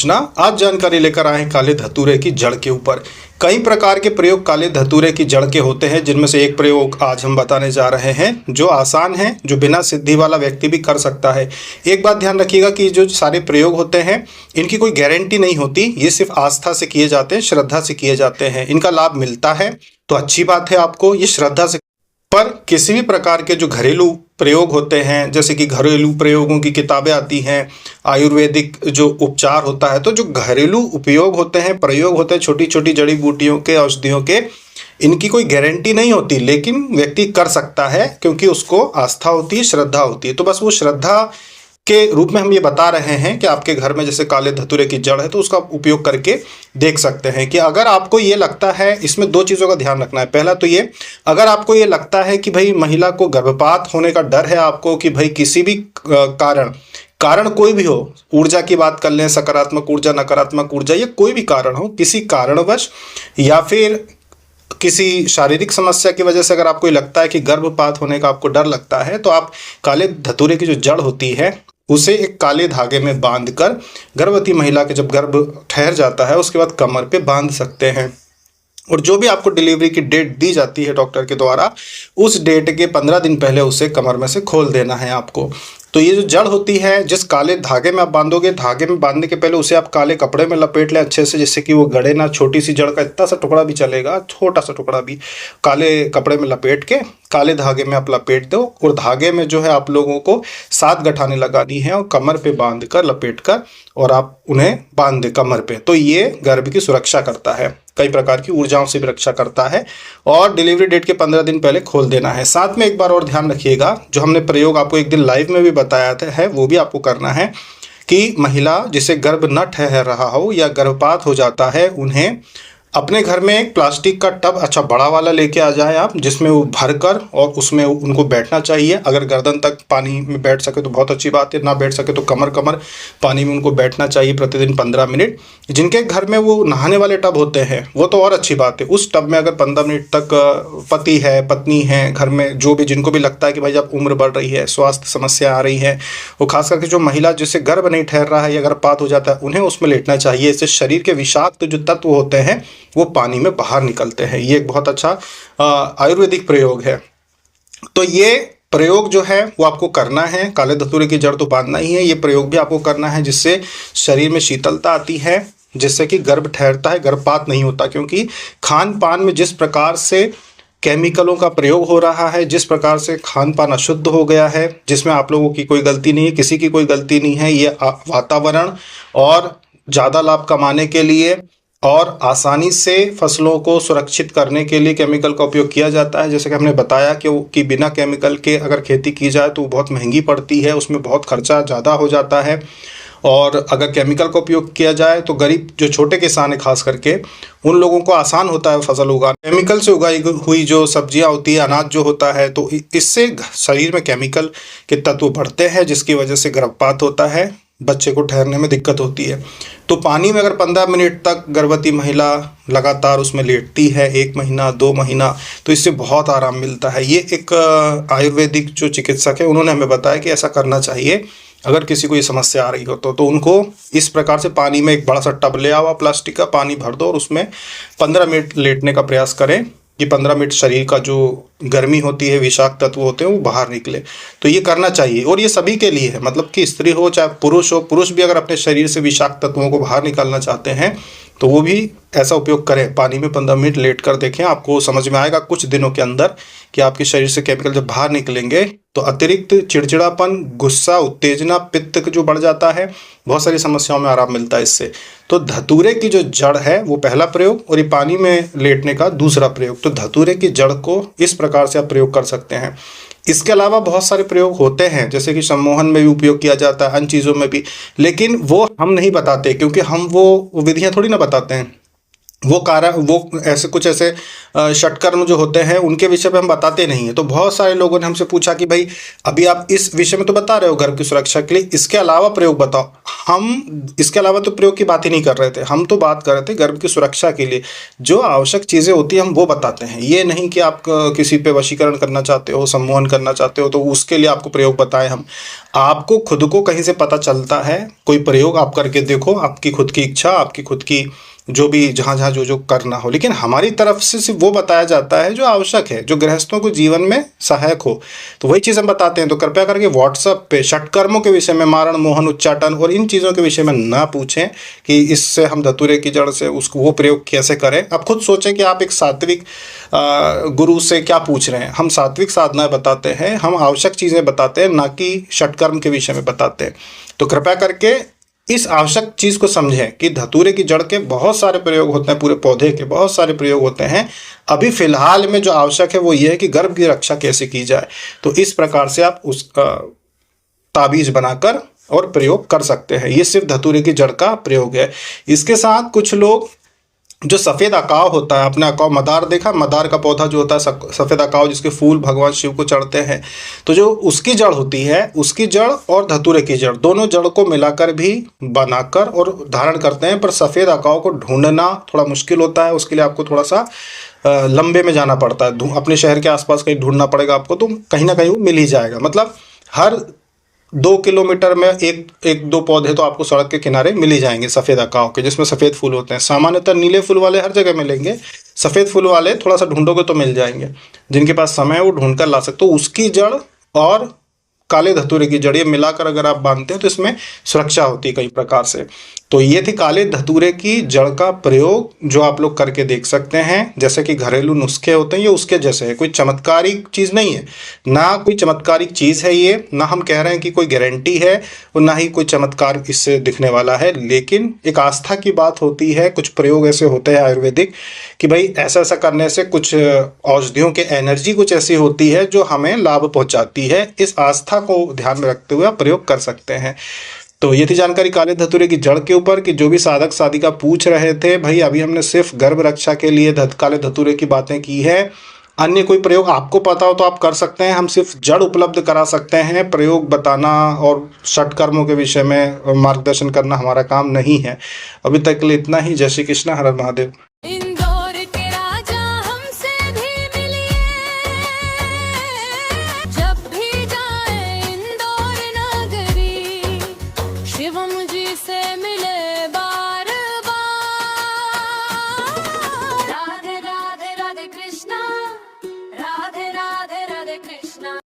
सूचना आज जानकारी लेकर आए हैं काले धतूरे की जड़ के ऊपर। कई प्रकार के प्रयोग काले धतूरे की जड़ के होते हैं, जिनमें से एक प्रयोग आज हम बताने जा रहे हैं जो आसान है, जो बिना सिद्धि वाला व्यक्ति भी कर सकता है। एक बात ध्यान रखिएगा कि जो सारे प्रयोग होते हैं इनकी कोई गारंटी नहीं होती, ये सिर्फ आस्था से किए जाते हैं, श्रद्धा से किए जाते हैं। इनका लाभ मिलता है तो अच्छी बात है, आपको ये श्रद्धा से। पर किसी भी प्रकार के जो घरेलू प्रयोग होते हैं, जैसे कि घरेलू प्रयोगों की किताबें आती हैं, आयुर्वेदिक जो उपचार होता है, तो जो घरेलू उपयोग होते हैं, प्रयोग होते हैं छोटी छोटी जड़ी बूटियों के, औषधियों के, इनकी कोई गारंटी नहीं होती, लेकिन व्यक्ति कर सकता है क्योंकि उसको आस्था होती है, श्रद्धा होती है। तो बस वो श्रद्धा के रूप में हम ये बता रहे हैं कि आपके घर में जैसे काले धतूरे की जड़ है तो उसका उपयोग करके देख सकते हैं कि अगर आपको ये लगता है, इसमें दो चीज़ों का ध्यान रखना है। पहला तो ये, अगर आपको ये लगता है कि भाई महिला को गर्भपात होने का डर है, आपको कि भाई किसी भी कारण कोई भी हो, ऊर्जा की बात कर लें, सकारात्मक ऊर्जा, नकारात्मक ऊर्जा, या कोई भी कारण हो, किसी कारणवश या फिर किसी शारीरिक समस्या की वजह से अगर आपको लगता है कि गर्भपात होने का आपको डर लगता है, तो आप काले धतूरे की जो जड़ होती है उसे एक काले धागे में बांधकर गर्भवती महिला के जब गर्भ ठहर जाता है उसके बाद कमर पे बांध सकते हैं। और जो भी आपको डिलीवरी की डेट दी जाती है डॉक्टर के द्वारा, उस डेट के 15 दिन पहले उसे कमर में से खोल देना है आपको। तो ये जो जड़ होती है, जिस काले धागे में आप बांधोगे, धागे में बांधने के पहले उसे आप काले कपड़े में लपेट लें अच्छे से, जिससे कि वो गड़े ना। छोटी सी जड़ का इतना सा टुकड़ा भी चलेगा, छोटा सा टुकड़ा भी काले कपड़े में लपेट के काले धागे में आप लपेट दो, और धागे में जो है आप लोगों को 7 गठाने लगानी है और कमर पे बांध कर, लपेट कर, और आप उन्हें बांध दें कमर पे। तो ये गर्भ की सुरक्षा करता है, कई प्रकार की ऊर्जाओं से भी रक्षा करता है, और डिलीवरी डेट के 15 दिन पहले खोल देना है। साथ में एक बार और ध्यान रखिएगा, जो हमने प्रयोग आपको एक दिन लाइव में भी बताया है वो भी आपको करना है कि महिला जिसे गर्भ न ठहर रहा हो या गर्भपात हो जाता है, उन्हें अपने घर में एक प्लास्टिक का टब अच्छा बड़ा वाला लेके आ जाए आप, जिसमें वो भरकर और उसमें उनको बैठना चाहिए। अगर गर्दन तक पानी में बैठ सके तो बहुत अच्छी बात है, ना बैठ सके तो कमर पानी में उनको बैठना चाहिए प्रतिदिन 15 मिनट। जिनके घर में वो नहाने वाले टब होते हैं वो तो और अच्छी बात है, उस टब में अगर 15 मिनट तक पति है, पत्नी है, घर में जो भी, जिनको भी लगता है कि भाई जब उम्र बढ़ रही है, स्वास्थ्य समस्या आ रही है, वो खास करके जो महिला जिससे गर्भ नहीं ठहर रहा है या गर्भपात हो जाता है, उन्हें उसमें लेटना चाहिए। इससे शरीर के विषाक्त जो तत्व होते हैं वो पानी में बाहर निकलते हैं। ये एक बहुत अच्छा आयुर्वेदिक प्रयोग है। तो ये प्रयोग जो है वो आपको करना है। काले धतूरे की जड़ तो बांधना ही है, ये प्रयोग भी आपको करना है, जिससे शरीर में शीतलता आती है, जिससे कि गर्भ ठहरता है, गर्भपात नहीं होता। क्योंकि खान पान में जिस प्रकार से केमिकलों का प्रयोग हो रहा है, जिस प्रकार से खान पान अशुद्ध हो गया है, जिसमें आप लोगों की कोई गलती नहीं है, किसी की कोई गलती नहीं है, ये वातावरण और ज़्यादा लाभ कमाने के लिए और आसानी से फसलों को सुरक्षित करने के लिए केमिकल का उपयोग किया जाता है। जैसे कि हमने बताया कि बिना केमिकल के अगर खेती की जाए तो बहुत महंगी पड़ती है, उसमें बहुत खर्चा ज़्यादा हो जाता है। और अगर केमिकल का उपयोग किया जाए तो गरीब जो छोटे किसान है खास करके, उन लोगों को आसान होता है फसल उगाना। केमिकल से उगाई हुई जो सब्जियां होती है, अनाज जो होता है, तो इससे शरीर में केमिकल के तत्व बढ़ते हैं, जिसकी वजह से गर्भपात होता है, बच्चे को ठहरने में दिक्कत होती है। तो पानी में अगर 15 मिनट तक गर्भवती महिला लगातार उसमें लेटती है, 1 महीना 2 महीना, तो इससे बहुत आराम मिलता है। ये एक आयुर्वेदिक जो चिकित्सक है उन्होंने हमें बताया कि ऐसा करना चाहिए अगर किसी को ये समस्या आ रही हो तो उनको इस प्रकार से पानी में एक बड़ा सा टब ले आओ, प्लास्टिक का, पानी भर दो और उसमें 15 मिनट लेटने का प्रयास करें कि 15 मिनट शरीर का जो गर्मी होती है, विषाक्त तत्व होते हैं, वो बाहर निकले। तो ये करना चाहिए, और ये सभी के लिए है, मतलब कि स्त्री हो चाहे पुरुष हो, पुरुष भी अगर अपने शरीर से विषाक्त तत्वों को बाहर निकालना चाहते हैं तो वो भी ऐसा उपयोग करें। पानी में 15 मिनट लेट कर देखें, आपको समझ में आएगा कुछ दिनों के अंदर कि आपके शरीर से केमिकल जब बाहर निकलेंगे तो अतिरिक्त चिड़चिड़ापन, गुस्सा, उत्तेजना, पित्त जो बढ़ जाता है, बहुत सारी समस्याओं में आराम मिलता है इससे। तो धतूरे की जो जड़ है वो पहला प्रयोग, और ये पानी में लेटने का दूसरा प्रयोग। तो धतूरे की जड़ को इस प्रकार से आप प्रयोग कर सकते हैं। इसके अलावा बहुत सारे प्रयोग होते हैं, जैसे कि सम्मोहन में भी उपयोग किया जाता है, अन्य चीज़ों में भी, लेकिन वो हम नहीं बताते क्योंकि हम वो विधियाँ थोड़ी ना बताते हैं। वो ऐसे कुछ ऐसे षटकर्म जो होते हैं उनके विषय में हम बताते नहीं हैं। तो बहुत सारे लोगों ने हमसे पूछा कि भाई अभी आप इस विषय में तो बता रहे हो गर्भ की सुरक्षा के लिए, इसके अलावा प्रयोग बताओ। हम इसके अलावा तो प्रयोग की बात ही नहीं कर रहे थे, हम तो बात कर रहे थे गर्भ की सुरक्षा के लिए जो आवश्यक चीज़ें होती हैं हम वो बताते हैं। ये नहीं कि आप किसी पे वशीकरण करना चाहते हो, सम्मोहन करना चाहते हो तो उसके लिए आपको प्रयोग बताएं हम। आपको खुद को कहीं से पता चलता है, कोई प्रयोग आप करके देखो, आपकी खुद की इच्छा, आपकी खुद की जो भी जहाँ जहाँ जो जो करना हो, लेकिन हमारी तरफ से सिर्फ वो बताया जाता है जो आवश्यक है, जो गृहस्थों को जीवन में सहायक हो, तो वही चीज़ हम बताते हैं। तो कृपया करके व्हाट्सएप पे षटकर्मों के विषय में, मारण मोहन उच्चाटन और इन चीज़ों के विषय में ना पूछें कि इससे हम धतूरे की जड़ से उसको वो प्रयोग कैसे करें। आप खुद सोचें कि आप एक सात्विक गुरु से क्या पूछ रहे हैं। हम सात्विक साधनाएं बताते हैं, हम आवश्यक चीज़ें बताते हैं, ना कि षटकर्म के विषय में बताते हैं। तो कृपया करके इस आवश्यक चीज़ को समझें कि धतूरे की जड़ के बहुत सारे प्रयोग होते हैं, पूरे पौधे के बहुत सारे प्रयोग होते हैं। अभी फिलहाल में जो आवश्यक है वो ये है कि गर्भ की रक्षा कैसे की जाए। तो इस प्रकार से आप उस ताबीज बनाकर और प्रयोग कर सकते हैं। ये सिर्फ धतूरे की जड़ का प्रयोग है। इसके साथ कुछ लोग जो सफ़ेद अकाव होता है, आपने अकाव मदार देखा, मदार का पौधा जो होता है सफ़ेद अकाव जिसके फूल भगवान शिव को चढ़ते हैं, तो जो उसकी जड़ होती है, उसकी जड़ और धतूरे की जड़ दोनों जड़ को मिलाकर भी बनाकर और धारण करते हैं। पर सफ़ेद अकाव को ढूंढना थोड़ा मुश्किल होता है, उसके लिए आपको थोड़ा सा लंबे में जाना पड़ता है, अपने शहर के आसपास कहीं ढूंढना पड़ेगा आपको, तो कहीं ना कहीं वो मिल ही जाएगा। मतलब हर 2 किलोमीटर में एक दो पौधे तो आपको सड़क के किनारे मिल ही जाएंगे सफ़ेद अकाव के, जिसमें सफ़ेद फूल होते हैं। सामान्यतः नीले फूल वाले हर जगह मिलेंगे, सफ़ेद फूल वाले थोड़ा सा ढूंढोगे तो मिल जाएंगे। जिनके पास समय है वो ढूंढ कर ला सकते हो। उसकी जड़ और काले धतूरे की जड़ ये मिलाकर अगर आप बांधते हैं तो इसमें सुरक्षा होती है कई प्रकार से। तो ये थी काले धतूरे की जड़ का प्रयोग जो आप लोग करके देख सकते हैं। जैसे कि घरेलू नुस्खे होते हैं ये उसके जैसे है, कोई चमत्कारिक चीज़ नहीं है, ना कोई चमत्कारिक चीज़ है ये, ना हम कह रहे हैं कि कोई गारंटी है और ना ही कोई चमत्कार इससे दिखने वाला है। लेकिन एक आस्था की बात होती है। कुछ प्रयोग ऐसे होते हैं आयुर्वेदिक कि भाई ऐसा ऐसा करने से कुछ औषधियों की एनर्जी कुछ ऐसी होती है जो हमें लाभ पहुंचाती है। इस आस्था को ध्यान में रखते हुए आप प्रयोग कर सकते हैं। तो ये थी जानकारी काले धतूरे की जड़ के ऊपर कि जो भी साधक साधिका पूछ रहे थे, भाई अभी हमने सिर्फ गर्भ रक्षा के लिए काले धतूरे की बातें की है। अन्य कोई प्रयोग आपको पता हो तो आप कर सकते हैं, हम सिर्फ जड़ उपलब्ध करा सकते हैं। प्रयोग बताना और षटकर्मों के विषय में मार्गदर्शन करना हमारा काम नहीं है। अभी तक के लिए इतना ही। जय श्री कृष्ण, हर हर महादेव। इंदौर के राजा हमसे भी मिलिए, जब भी जाए इंदौर नगरी, शिवम जी से मिले।